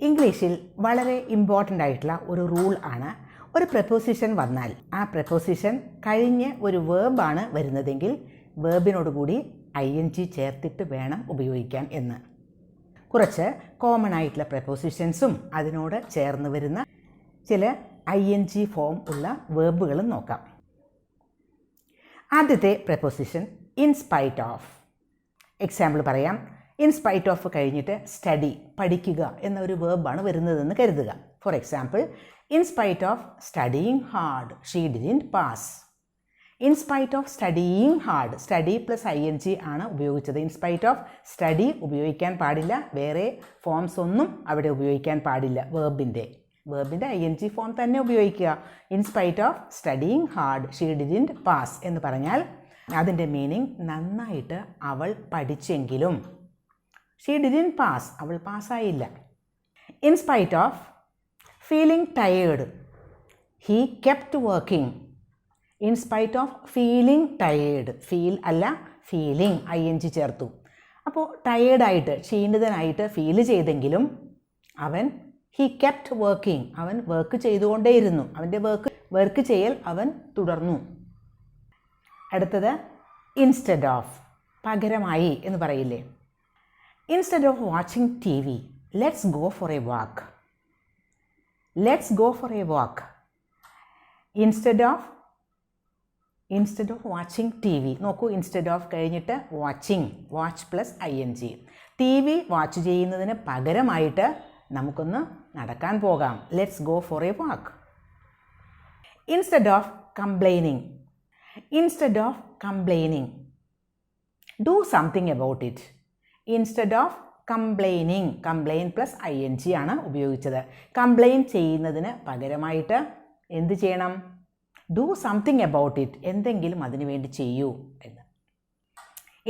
ഇംഗ്ലീഷിൽ വളരെ ഇമ്പോർട്ടൻ്റ് ആയിട്ടുള്ള ഒരു റൂൾ ആണ്, ഒരു പ്രപ്പോസിഷൻ വന്നാൽ ആ പ്രപ്പോസിഷൻ കഴിഞ്ഞ് ഒരു വേർബാണ് വരുന്നതെങ്കിൽ വേർബിനോടുകൂടി ING ചേർത്തിട്ട് വേണം ഉപയോഗിക്കാൻ എന്ന്. കുറച്ച് കോമൺ ആയിട്ടുള്ള പ്രപ്പോസിഷൻസും അതിനോട് ചേർന്ന് വരുന്ന ചില ING ഫോം ഉള്ള വേർബുകളും നോക്കാം. ആദ്യത്തെ preposition in spite of. Example പറയാം. ഇൻ സ്പൈറ്റ് ഓഫ് കഴിഞ്ഞിട്ട് സ്റ്റഡി, പഠിക്കുക എന്നൊരു വേർബാണ് വരുന്നതെന്ന് കരുതുക. For example, in spite of studying hard she didn't pass. In spite of studying hard, study plus ING ആണ് ഉപയോഗിച്ചത്. ഇൻ സ്പൈറ്റ് ഓഫ് സ്റ്റഡി ഉപയോഗിക്കാൻ പാടില്ല, വേറെ ഫോംസ് ഒന്നും അവിടെ ഉപയോഗിക്കാൻ പാടില്ല. വേർബിൻ്റെ ING ഫോം തന്നെ ഉപയോഗിക്കുക. In spite of studying hard she didn't pass എന്ന് പറഞ്ഞാൽ അതിൻ്റെ മീനിങ് നന്നായിട്ട് അവൾ പഠിച്ചെങ്കിലും ഷീ ഡിഡ്ന്റ് പാസ്, അവൾ പാസ്സായില്ല. In spite of feeling tired he kept working. In spite of feeling tired, feel അല്ല ഫീലിംഗ് ING ചേർത്തു. അപ്പോൾ ടയേർഡായിട്ട് ക്ഷീണിതനായിട്ട് ഫീൽ ചെയ്തെങ്കിലും അവൻ ഹീ കെപ്റ്റ് വർക്കിംഗ്, അവൻ വർക്ക് ചെയ്തുകൊണ്ടേയിരുന്നു, അവൻ്റെ വർക്ക് ചെയ്യൽ അവൻ തുടർന്നു. അടുത്തത് ഇൻസ്റ്റെഡ് ഓഫ്, പകരമായി എന്ന് പറയില്ലേ. Instead of watching TV, let's go for a walk. Let's go for a walk. Instead of watching TV. നോക്കൂ, ഇൻസ്റ്റെഡ് ഓഫ് കഴിഞ്ഞിട്ട് watching, watch plus ING. TV watch ചെയ്യുന്നതിന് പകരമായിട്ട് നമുക്കൊന്ന് നടക്കാൻ പോകാം. Let's go for a walk. Instead of complaining. Instead of complaining, do something about it. Instead of complaining, complain plus ING ആണ് ഉപയോഗിച്ചത്. Complain ചെയ്യുന്നതിന് പകരമായിട്ട് എന്ത് ചെയ്യണം? ഡു സംതിങ് അബൌട്ട് ഇറ്റ്, എന്തെങ്കിലും അതിനു വേണ്ടി ചെയ്യൂ എന്ന്.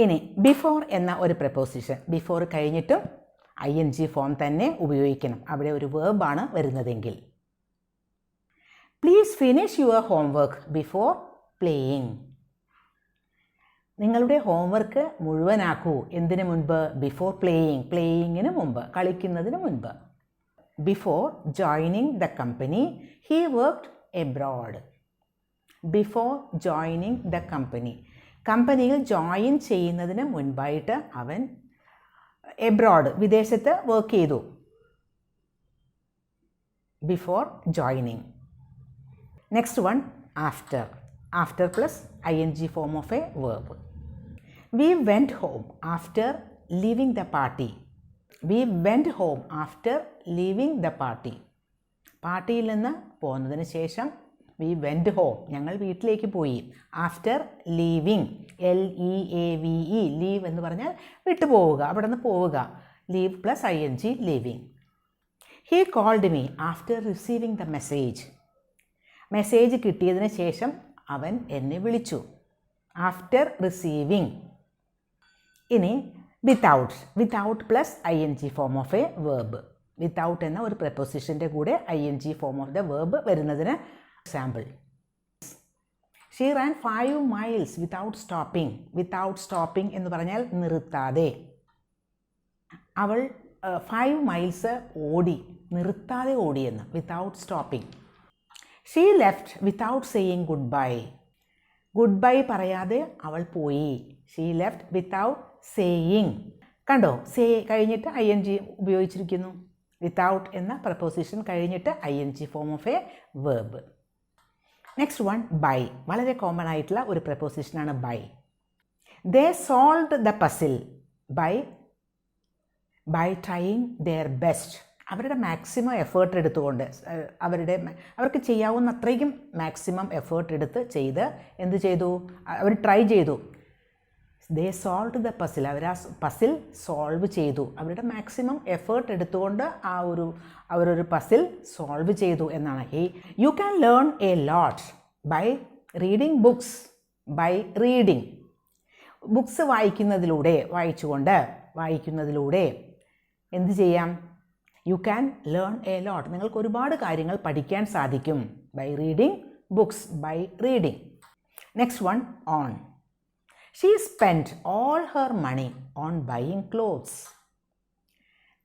ഇനി ബിഫോർ എന്ന ഒരു പ്രപ്പോസിഷൻ, ബിഫോർ കഴിഞ്ഞിട്ടും ING ഫോം തന്നെ ഉപയോഗിക്കണം, അവിടെ ഒരു വേർബാണ് വരുന്നതെങ്കിൽ. Please finish your homework before playing. നിങ്ങളുടെ ഹോംവർക്ക് മുഴുവനാക്കൂ എന്തിനു മുൻപ്? ബിഫോർ പ്ലേയിങ്, പ്ലേയിങ്ങിന് മുമ്പ്, കളിക്കുന്നതിന് മുൻപ്. Before joining the company he worked abroad. Before joining the company, കമ്പനിയിൽ ജോയിൻ ചെയ്യുന്നതിന് മുൻപായിട്ട് അവൻ എബ്രോഡ്, വിദേശത്ത് വർക്ക് ചെയ്തു. Before joining. Next one after. After plus ING form of a verb. We went home after leaving the party. We went home after leaving the party. പാർട്ടിയിൽ നിന്ന് പോകുന്നതിന് ശേഷം we went home, ഞങ്ങൾ വീട്ടിലേക്ക് പോയി. After living, LEAVE, leave എന്ന് പറഞ്ഞാൽ വിട്ടു പോവുക, അവിടെ നിന്ന് പോവുക. Leave plus ING, leaving. He called me after receiving the message. Message കിട്ടിയതിന് ശേഷം അവൻ എന്നെ വിളിച്ചു. After receiving. ഇനി without. Without plus ING form of a verb. Without എന്ന ഒരു പ്രപ്പോസിഷൻ്റെ കൂടെ ING form of the verb വരുന്നതിന് example. She ran 5 miles without stopping. Without stopping എന്ന് പറഞ്ഞാൽ നിർത്താതെ. അവൾ 5 miles ഓടി, നിർത്താതെ ഓടിയെന്ന്. Without stopping. She left without saying good bye. Good bye പറയാതെ അവൾ പോയി. She left without saying. കണ്ടോ, സേ കഴിഞ്ഞിട്ട് ING ഉപയോഗിച്ചിരിക്കുന്നു. വിത്തൗട്ട് എന്ന പ്രപ്പോസിഷൻ കഴിഞ്ഞിട്ട് ING form of a verb. Next one by. വളരെ കോമൺ ആയിട്ടുള്ള ഒരു പ്രപ്പോസിഷനാണ് by. They solved the puzzle by trying their best. അവരുടെ മാക്സിമം എഫേർട്ട് എടുത്തുകൊണ്ട്, അവർക്ക് ചെയ്യാവുന്ന അത്രയും മാക്സിമം എഫേർട്ട് എടുത്ത് ചെയ്ത് എന്ത് ചെയ്തു? അവർ ട്രൈ ചെയ്തു. ദേ സോൾവ്ഡ് ദ പസിൽ, അവർ ആ പസിൽ സോൾവ് ചെയ്തു. അവരുടെ മാക്സിമം എഫേർട്ട് എടുത്തുകൊണ്ട് അവരൊരു പസിൽ സോൾവ് ചെയ്തു എന്നാണ്. You can learn a lot by reading books. By reading, books വായിക്കുന്നതിലൂടെ എന്ത് ചെയ്യാം? You can learn a lot, നിങ്ങൾക്ക് ഒരുപാട് കാര്യങ്ങൾ പഠിക്കാൻ സാധിക്കും. By reading books, by reading. Next one on. She spend all her money on buying clothes.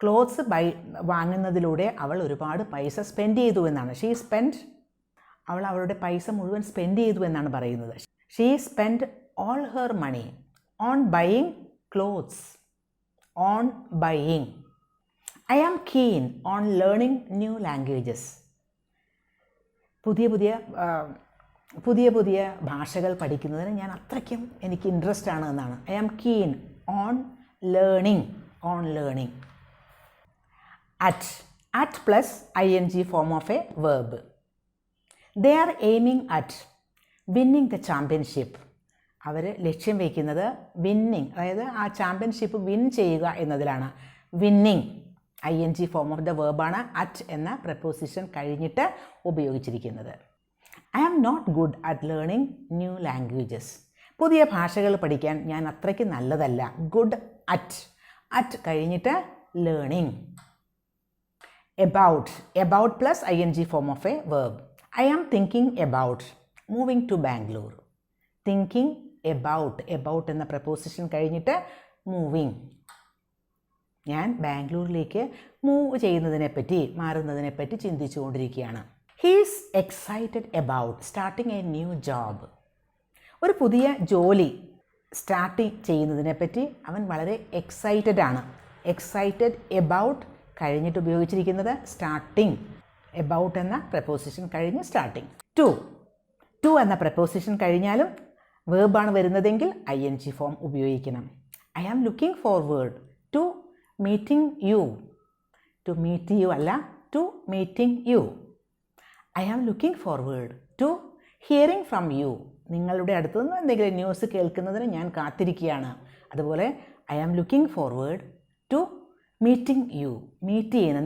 Clothes വാങ്ങുന്നതിലൂടെ അവൾ ഒരുപാട് പൈസ സ്പെൻഡ് ചെയ്തു എന്നാണ്. അവൾ അവളുടെ പൈസ മുഴുവൻ സ്പെൻഡ് ചെയ്തു എന്നാണ് പറയുന്നത്. She spend all her money on buying clothes. On buying. I am keen on learning new languages. പുതിയ പുതിയ ഭാഷകൾ പഠിക്കുന്നതിന് ഞാൻ അത്രയ്ക്കും എനിക്ക് ഇൻട്രസ്റ്റ് ആണ് എന്നാണ്. I am keen on learning. At plus ing form of a verb. They are aiming at winning the championship. അവർ ലക്ഷ്യം വയ്ക്കുന്നത് വിന്നിങ്, അതായത് ആ ചാമ്പ്യൻഷിപ്പ് വിൻ ചെയ്യുക എന്നതിലാണ്. Winning ing form of the വേർബാണ് at എന്ന പ്രപ്പോസിഷൻ കഴിഞ്ഞിട്ട് ഉപയോഗിച്ചിരിക്കുന്നത്. I am not good at learning new languages. പുതിയ ഭാഷകൾ പഠിക്കാൻ ഞാൻ അത്രയ്ക്ക് നല്ലതല്ല. ഗുഡ് അറ്റ് കഴിഞ്ഞിട്ട് learning. about plus ing form of a verb. I am thinking about moving to Bangalore. Thinking about എന്ന പ്രപ്പോസിഷൻ കഴിഞ്ഞിട്ട് മൂവിങ്. ഞാൻ ബാംഗ്ലൂരിലേക്ക് മൂവ് ചെയ്യുന്നതിനെപ്പറ്റി, മാറുന്നതിനെപ്പറ്റി ചിന്തിച്ചുകൊണ്ടിരിക്കുകയാണ്. He is excited about starting a new job. ഒരു പുതിയ ജോലി സ്റ്റാർട്ട് ചെയ്യുന്നതിനെപ്പറ്റി അവൻ വളരെ എക്സൈറ്റഡ് ആണ്. എക്സൈറ്റഡ് എബൌട്ട് കഴിഞ്ഞിട്ട് ഉപയോഗിച്ചിരിക്കുന്നത് സ്റ്റാർട്ടിങ്. എബൌട്ട് എന്ന പ്രപ്പോസിഷൻ കഴിഞ്ഞ് സ്റ്റാർട്ടിങ്. ടു എന്ന പ്രപ്പോസിഷൻ കഴിഞ്ഞാലും വേർബാണ് വരുന്നതെങ്കിൽ ing ഫോം ഉപയോഗിക്കണം. I am looking forward to meeting you. To meet you അല്ല, to meeting you. I am looking forward to hearing from you. നിങ്ങളുടെ അടുത്തു നിന്ന് എന്തെങ്കിലും ന്യൂസ് കേൾക്കുന്നതിന് ഞാൻ കാത്തിരിക്കുകയാണ്. അതുപോലെ I am looking forward to meeting you.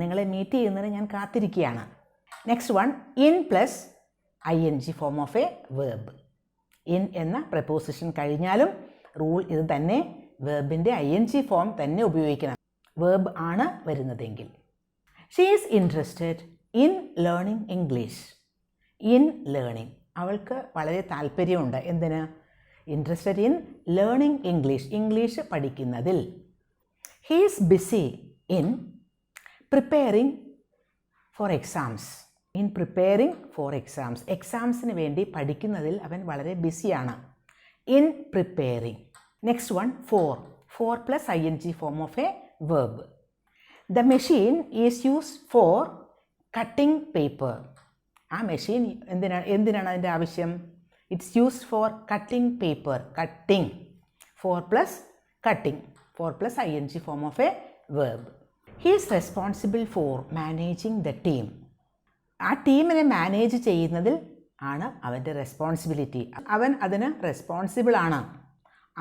നിങ്ങളെ മീറ്റ് ചെയ്യുന്നതിന് ഞാൻ കാത്തിരിക്കുകയാണ്. Next one, in plus ing form of a verb. In എന്ന പ്രപ്പോസിഷൻ കഴിഞ്ഞാലും റൂൾ ഇത് തന്നെ, വേർബിൻ്റെ ing ഫോം തന്നെ ഉപയോഗിക്കണം, വേർബ് ആണ് വരുന്നതെങ്കിൽ. She is interested in learning English. In learning, അവൾക്ക് വളരെ താല്പര്യമുണ്ട്. എന്തിന്? ഇൻട്രസ്റ്റഡ് ഇൻ ലേണിംഗ് ഇംഗ്ലീഷ് പഠിക്കുന്നതിൽ. He is busy in preparing for exams. എക്സാംസിന് വേണ്ടി പഠിക്കുന്നതിൽ അവൻ വളരെ ബിസിയാണ്. In preparing. Next one, for plus ing form of a verb. The machine is used for cutting paper. ആ മെഷീൻ എന്തിനാണ് അതിൻ്റെ ആവശ്യം? It's used for cutting paper. Cutting. For plus ing form of a verb. He is responsible for managing the team. ആ ടീമിനെ manage ചെയ്യുന്നതിൽ ആണ് അവൻ്റെ responsibility. അവൻ അതിന് റെസ്പോൺസിബിൾ ആണ്,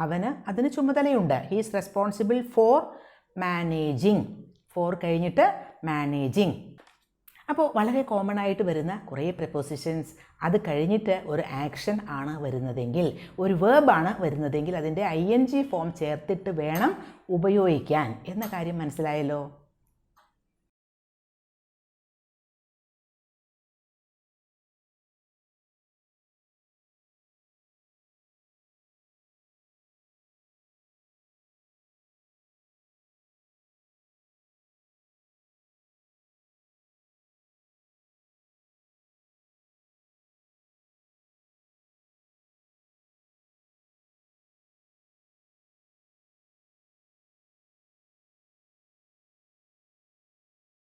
അവന് അതിന് ചുമതലയുണ്ട്. He is responsible for managing. For കഴിഞ്ഞിട്ട് മാനേജിങ്. അപ്പോൾ വളരെ കോമൺ ആയിട്ട് വരുന്ന കുറേ പ്രപ്പോസിഷൻസ്, അത് കഴിഞ്ഞിട്ട് ഒരു ആക്ഷൻ ആണ് വരുന്നതെങ്കിൽ, ഒരു വേർബാണ് വരുന്നതെങ്കിൽ അതിൻ്റെ ing ഫോം ചേർത്തിട്ട് വേണം ഉപയോഗിക്കാൻ എന്ന കാര്യം മനസ്സിലായല്ലോ.